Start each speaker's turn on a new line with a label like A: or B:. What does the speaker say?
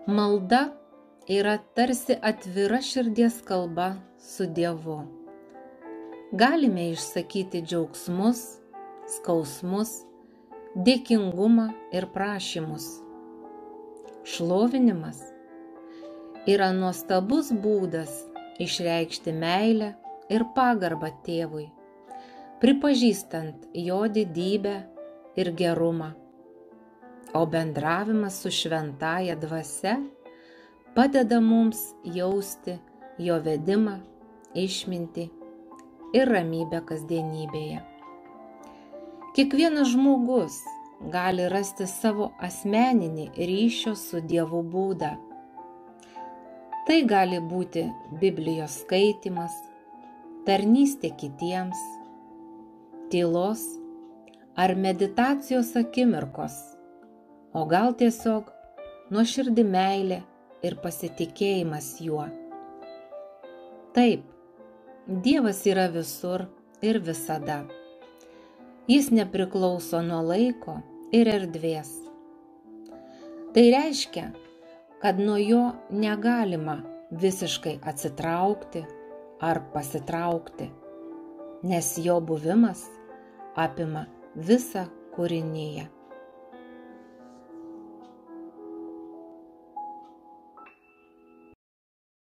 A: Malda yra tarsi atvira širdies kalba su Dievu. Galime išsakyti džiaugsmus, skausmus, dėkingumą ir prašymus. Šlovinimas yra nuostabus būdas išreikšti meilę ir pagarbą tėvui, pripažįstant jo didybę ir gerumą. O bendravimas su šventąja dvasia padeda mums jausti jo vedimą, išmintį ir ramybę kasdienybėje. Kiekvienas žmogus gali rasti savo asmeninį ryšio su Dievu būdą. Tai gali būti Biblijos skaitymas, tarnystė kitiems, tylos ar meditacijos akimirkos, o gal tiesiog nuoširdi meilė ir pasitikėjimas juo. Taip, Dievas yra visur ir visada. Jis nepriklauso nuo laiko ir erdvės. Tai reiškia, kad nuo jo negalima visiškai atsitraukti ar pasitraukti, nes jo buvimas apima visą kūriniją.